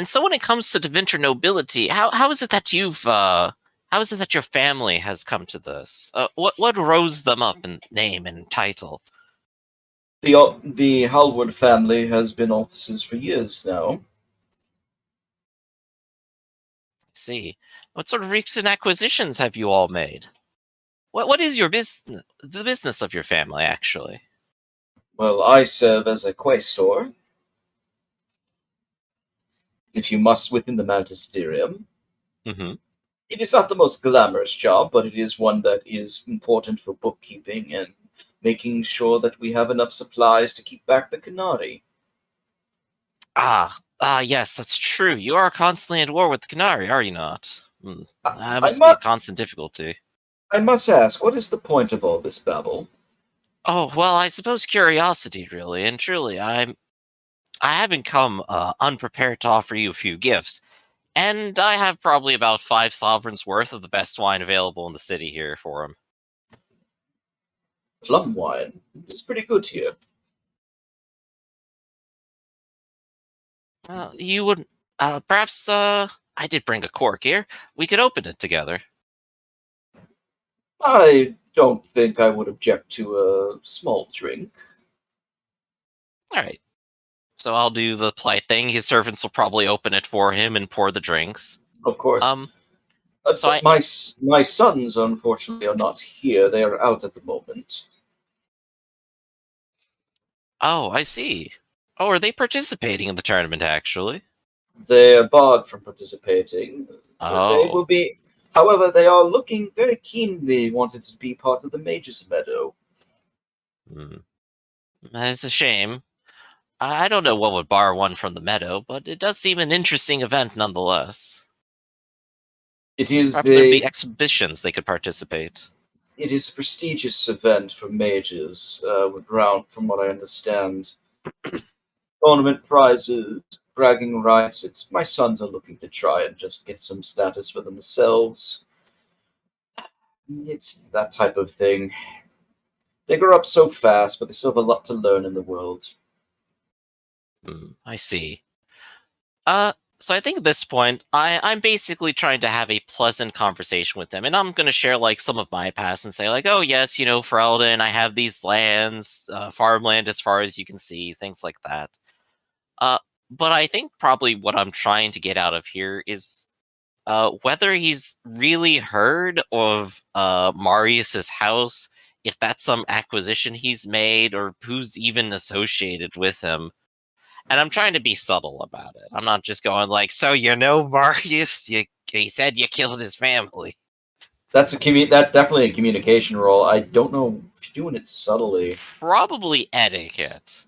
so when it comes to Deventer nobility, how is it that you've How is it that your family has come to this? What rose them up in name and title? The Halwood family has been officers for years now. See, what sort of recent acquisitions have you all made? What is your business? The business of your family, actually. Well, I serve as a quaestor, if you must, within the magisterium. Mm-hmm. It is not the most glamorous job, but it is one that is important for bookkeeping and making sure that we have enough supplies to keep back the Canary. Yes, that's true. You are constantly at war with the Canary, are you not? That I, must be a mu- constant difficulty. I must ask, what is the point of all this babble? Oh, well, I suppose curiosity, really, and truly, I haven't come unprepared to offer you a few gifts, and I have probably about 5 sovereigns worth of the best wine available in the city here for him. Plum wine. It's pretty good here. You would, perhaps, I did bring a cork here. We could open it together. I don't think I would object to a small drink. All right. So I'll do the polite thing. His servants will probably open it for him and pour the drinks. Of course. So My sons, unfortunately, are not here. They are out at the moment. Oh, I see. Oh, are they participating in the tournament, actually? They are barred from participating. They will Oh, be. However, they are looking very keenly wanted to be part of the Mage's Meadow. That's a shame. I don't know what would bar one from the Meadow, but it does seem an interesting event nonetheless. It is Perhaps there'd be a exhibitions they could participate. it is a prestigious event for mages. Around, from what I understand, tournament prizes, bragging rights. It's my sons are looking to try and just get some status for themselves. It's that type of thing. They grow up so fast, but they still have a lot to learn in the world. I see. So I think at this point, I'm basically trying to have a pleasant conversation with them, and I'm going to share like some of my past and say like, oh yes, for Eldon, I have these lands, farmland as far as you can see, things like that. Uh, but I think probably what I'm trying to get out of here is whether he's really heard of Marius's house, if that's some acquisition he's made, or who's even associated with him. And I'm trying to be subtle about it. I'm not just going like, so Marius, he said you killed his family. That's That's definitely a communication role. I don't know if you're doing it subtly. Probably etiquette.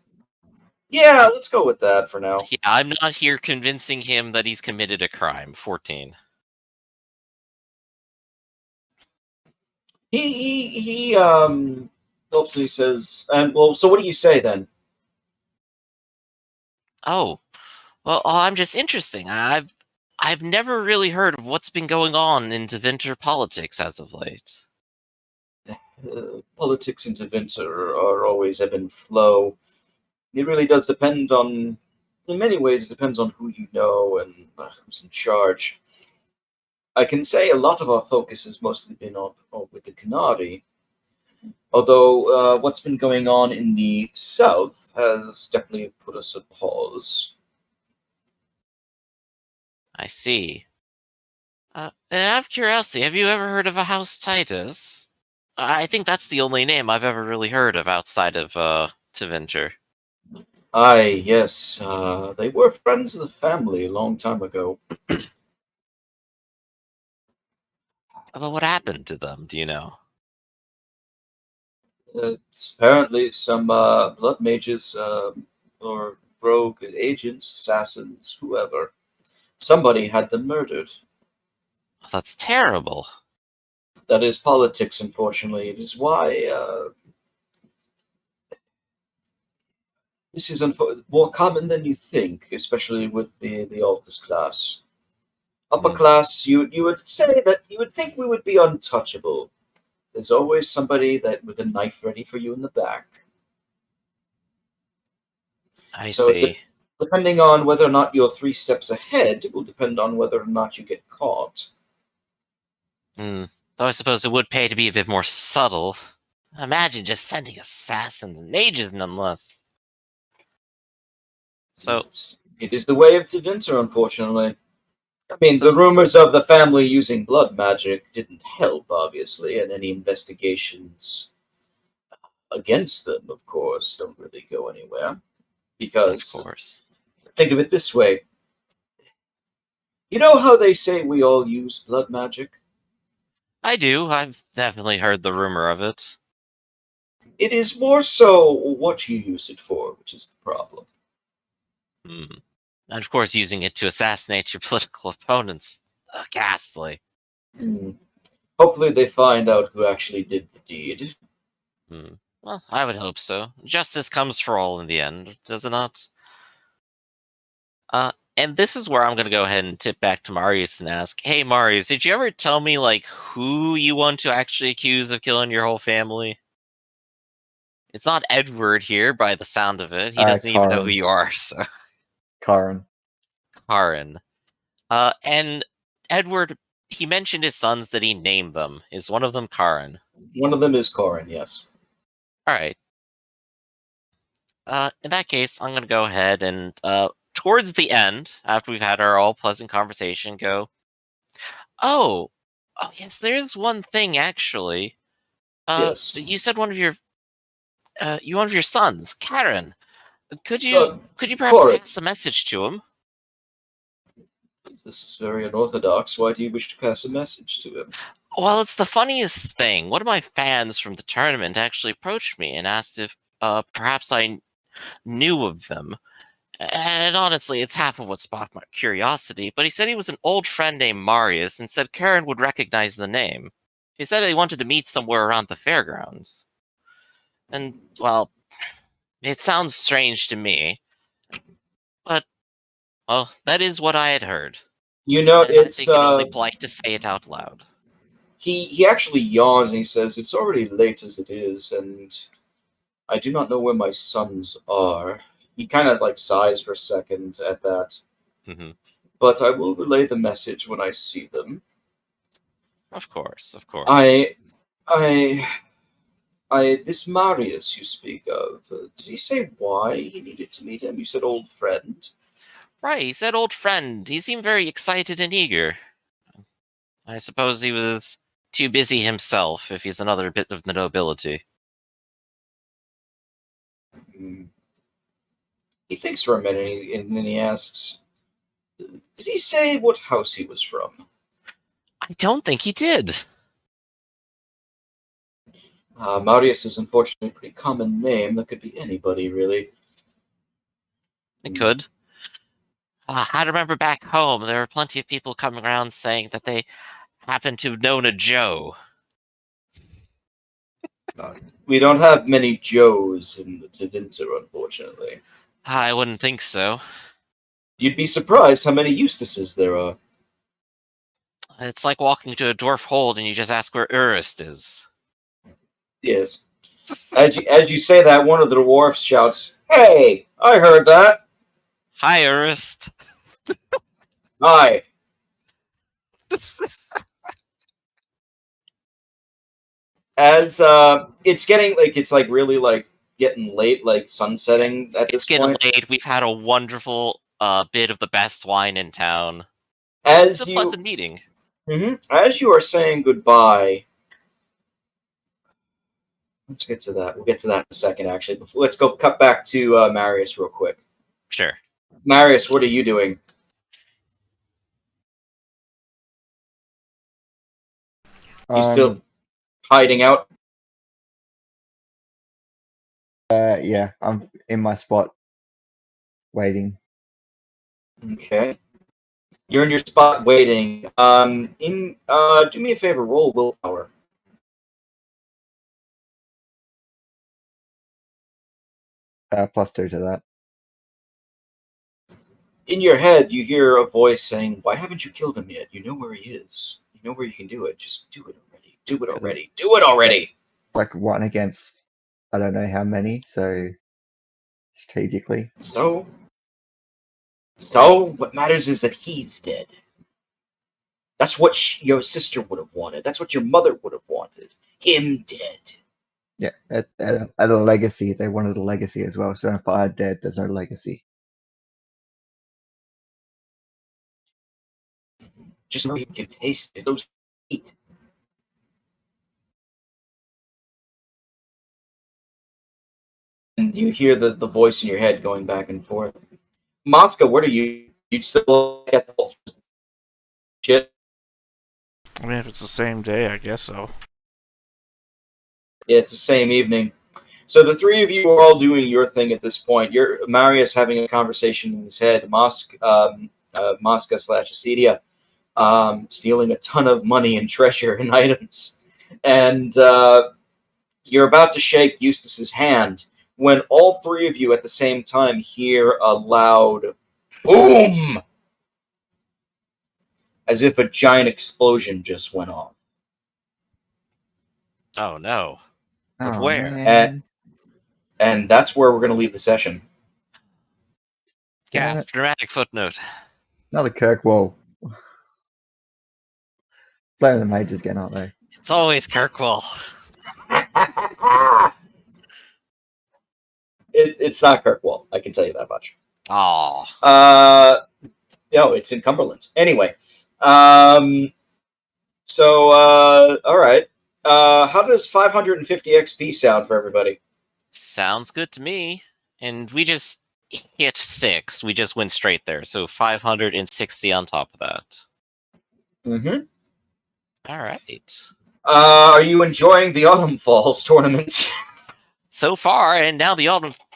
Yeah, let's go with that for now. Yeah, I'm not here convincing him that he's committed a crime. 14. He helps and he says, and well, so what do you say then? Oh, well, I'm just interesting. I've never really heard of what's been going on in Deventer politics as of late. Politics into Winter are always ebb and flow. It really does depend on, in many ways, it depends on who you know and who's in charge. I can say a lot of our focus has mostly been on with the Canary, although what's been going on in the south has definitely put us at pause. I see. And out of curiosity, have you ever heard of a House Titus? I think that's the only name I've ever really heard of outside of Deventer. Aye, yes, they were friends of the family a long time ago. But what happened to them, do you know? Apparently, some blood mages or rogue agents, assassins, whoever, somebody had them murdered. Oh, that's terrible. That is politics, unfortunately. It is why this is more common than you think, especially with the Altus class. Upper class, you would say that you would think we would be untouchable. There's always somebody that with a knife ready for you in the back. I So see. depending on whether or not you're 3 steps ahead, it will depend on whether or not you get caught. Though I suppose it would pay to be a bit more subtle. Imagine just sending assassins and mages, nonetheless. So, It is the way of Tevinter, unfortunately. I mean, So- the rumors of the family using blood magic didn't help, obviously, and any investigations against them, of course, don't really go anywhere. of Because, course. think of it this way. You know how they say we all use blood magic? I do. I've definitely heard the rumor of it. It is more so what you use it for, which is the problem. And of course, using it to assassinate your political opponents. Ghastly. Hopefully they find out who actually did the deed. Well, I would hope so. Justice comes for all in the end, does it not? And this is where I'm going to go ahead and tip back to Marius and ask, hey, Marius, did you ever tell me, like, who you want to actually accuse of killing your whole family? It's not Edward here, by the sound of it. He doesn't even know who Karen. you are, so... Karen. Karen. And Edward, he mentioned his sons that he named them. Is one of them Karen? One of them is Corin, yes. Alright. In that case, I'm going to go ahead and, towards the end, after we've had our all-pleasant conversation, go, Oh, yes, there is one thing, actually. Yes. You said one of your sons, Karen. Could you perhaps Corin. pass a message to him? This is very unorthodox. Why do you wish to pass a message to him? Well, it's the funniest thing. One of my fans from the tournament actually approached me and asked if perhaps I knew of them. And honestly, it's half of what sparked my curiosity, but he said he was an old friend named Marius and said Karen would recognize the name. He said he wanted to meet somewhere around the fairgrounds. And, well, it sounds strange to me, but, well, that is what I had heard. You know, And I it's think it only polite to say it out loud. he actually yawns and he says, "It's already late as it is, and I do not know where my sons are." He kind of like sighs for a second at that. But I will relay the message when I see them. Of course, of course. This Marius you speak of, did he say why he needed to meet him? You said old friend. Right, he said old friend. He seemed very excited and eager. I suppose he was too busy himself, if he's another bit of the nobility. He thinks for a minute, and then he asks, did he say what house he was from? I don't think he did. Marius is unfortunately a pretty common name. That could be anybody, really. It could. I remember back home, there were plenty of people coming around saying that they happened to have known a Joe. We don't have many Joes in the Tevinter, unfortunately. I wouldn't think so. You'd be surprised how many Eustaces there are. It's like walking to a dwarf hold and you just ask where Urist is. Yes. As you say that, one of the dwarfs shouts, "Hey, I heard that." Hi, Urist. Hi. As it's getting it's really getting late, like sunsetting at this It's getting point. late. We've had a wonderful bit of the best wine in town. As It's a you pleasant meeting. As you are saying goodbye, let's get to that. We'll get to that in a second, actually. Let's go cut back to Marius real quick. Sure. Marius, what are you doing? You still hiding out? Yeah, I'm in my spot, waiting. Okay. You're in your spot waiting. Do me a favor, roll willpower. +2 to that. In your head, you hear a voice saying, "Why haven't you killed him yet? You know where he is. You know where you can do it. Just do it already. Do it already. Do it already." It's like 1 against I don't know how many, so strategically. So, what matters is that he's dead. That's what your sister would have wanted. That's what your mother would have wanted. Him dead. Yeah, at a legacy, they wanted a legacy as well. So if I'm dead, there's no legacy. Just so you can taste it. Those eat. And you hear the voice in your head going back and forth. Moscow, what are you? You'd still at the shit? I mean, if it's the same day, I guess so. Yeah, it's the same evening. So the three of you are all doing your thing at this point. You're Marius having a conversation in his head. Mosca / Acedia, stealing a ton of money and treasure and items. And you're about to shake Eustace's hand when all three of you at the same time hear a loud boom, as if a giant explosion just went off. Oh no. But Oh, where? man. And that's where we're going to leave the session. Damn Gasp, it. dramatic footnote. Another Kirkwall. Playing the mages again, aren't they? It's always Kirkwall. It's not Kirkwall, I can tell you that much. Aw. No, it's in Cumberland. Anyway, so all right. How does 550 XP sound for everybody? Sounds good to me. And we just hit 6. We just went straight there. So 560 on top of that. Mm-hmm. All right. Are you enjoying the Autumn Falls tournament? So far, and now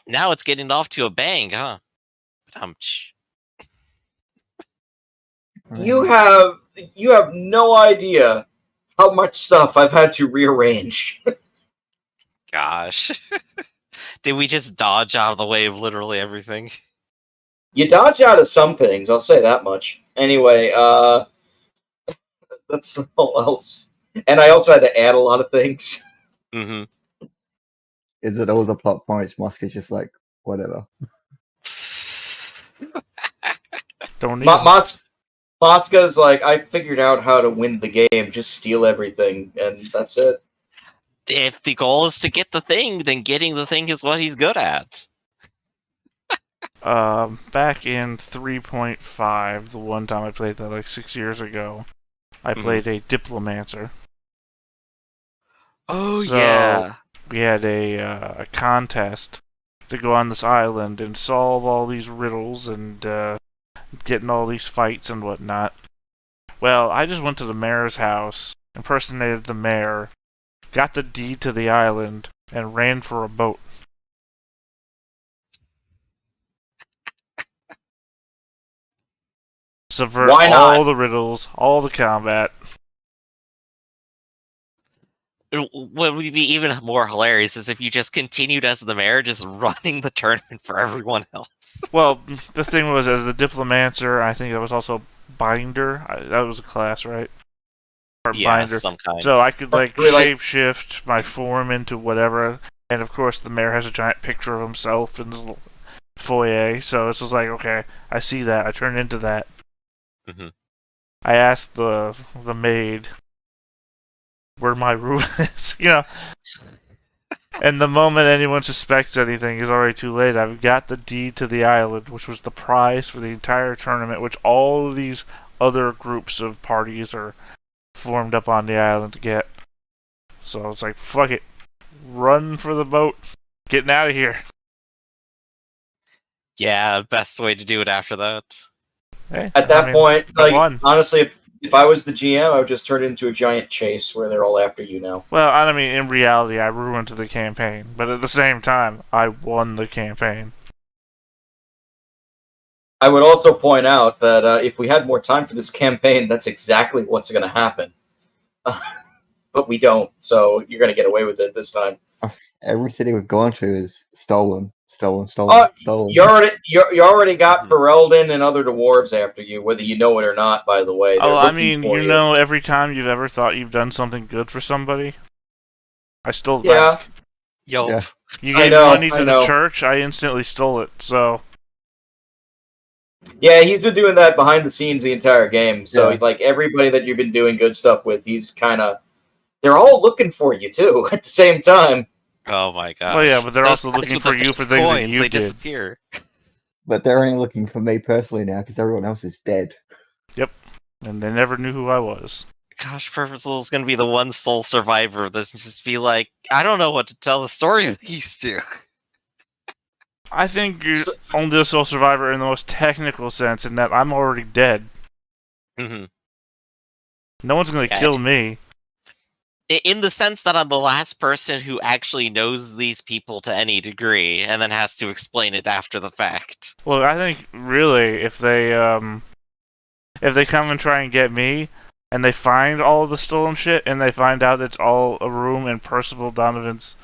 now it's getting off to a bang, huh? You have no idea how much stuff I've had to rearrange. Gosh. Did we just dodge out of the way of literally everything? You dodge out of some things, I'll say that much. Anyway, that's all else. And I also had to add a lot of things. Mm-hmm. Is it all the plot points? Musk is just like, whatever. Don't need 'em. Mosca's like, I figured out how to win the game, just steal everything, and that's it. If the goal is to get the thing, then getting the thing is what he's good at. Back in 3.5, the one time I played that like 6 years ago, I played a Diplomancer. Oh, So- yeah. We had a contest to go on this island and solve all these riddles and get in all these fights and whatnot. Well, I just went to the mayor's house, impersonated the mayor, got the deed to the island, and ran for a boat. Subvert Why not? all the riddles, all the combat. What would be even more hilarious is if you just continued as the mayor, just running the tournament for everyone else. Well, the thing was, as the Diplomancer, I think that was also Binder. That was a class, right? Or Yeah, Binder. some kind. So I could like Really, like- shapeshift my form into whatever, and of course the mayor has a giant picture of himself in his little foyer. So it's just like, okay, I see that. I turn into that. Mhm. I asked the maid where my room is, And the moment anyone suspects anything is already too late. I've got the deed to the island, which was the prize for the entire tournament, which all of these other groups of parties are formed up on the island to get. So it's like, fuck it. Run for the boat. Getting out of here. Yeah, best way to do it after that. Hey, At that point, I like, won. honestly, if I was the GM, I would just turn it into a giant chase where they're all after you now. Well, I mean, in reality, I ruined the campaign. But at the same time, I won the campaign. I would also point out that if we had more time for this campaign, that's exactly what's going to happen. But we don't, so you're going to get away with it this time. Every city we've gone to is stolen. Oh, stolen. you already got Ferelden and other dwarves after you, whether you know it or not, by the way. They're Oh, I looking mean, for you know, every time you've ever thought you've done something good for somebody, I stole it Yeah. back. Yup. Yeah. You I gave know, money I to know. the church, I instantly stole it, so... Yeah, he's been doing that behind the scenes the entire game. So, Yeah. like, everybody that you've been doing good stuff with, he's kind of... They're all looking for you, too, at the same time. Oh my gosh. Well, yeah, but they're Those also guys looking with for the you for fake things that coins, you they did. disappear. But they're only looking for me personally now because everyone else is dead. And they never knew who I was. Gosh, Purposel's gonna be the one sole survivor that's just be like, I don't know what to tell the story of these two. I think you're only the sole survivor in the most technical sense, in that I'm already dead. Mm-hmm. No one's gonna kill me. In the sense that I'm the last person who actually knows these people to any degree, and then has to explain it after the fact. Well, I think really, if they come and try and get me, and they find all of the stolen shit, and they find out it's all a room in Percival Donovan's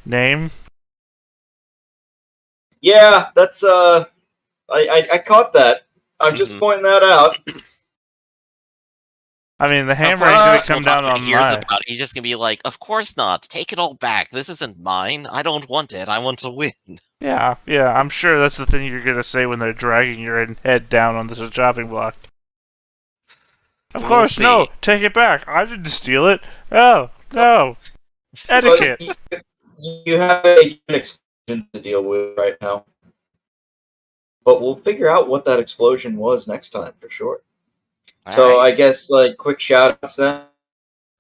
name. Yeah, that's, I caught that. I'm just pointing that out. I mean, the hammer Of ain't gonna course, come down when on he hears my... about it, he's just gonna be like, of course not, take it all back, this isn't mine, I don't want it, I want to win. Yeah, I'm sure that's the thing you're gonna say when they're dragging your head down on the chopping block. Of course, see. no, take it back. I didn't steal it. Oh, no. Etiquette. You have an explosion to deal with right now. But we'll figure out what that explosion was next time, for sure. So I guess, like, quick shout-outs then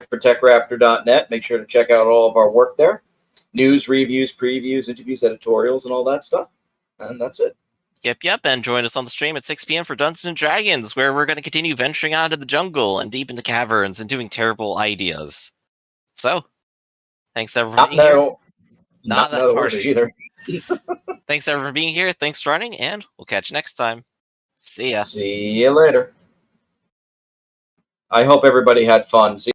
for techraptor.net. Make sure to check out all of our work there. News, reviews, previews, interviews, editorials, and all that stuff. And that's it. Yep, and join us on the stream at 6 p.m. for Dungeons & Dragons, where we're going to continue venturing out into the jungle and deep into caverns and doing terrible ideas. So, thanks everyone for being here. Not that that part order either. Thanks everyone for being here, thanks for running, and we'll catch you next time. See ya. See you later. I hope everybody had fun. See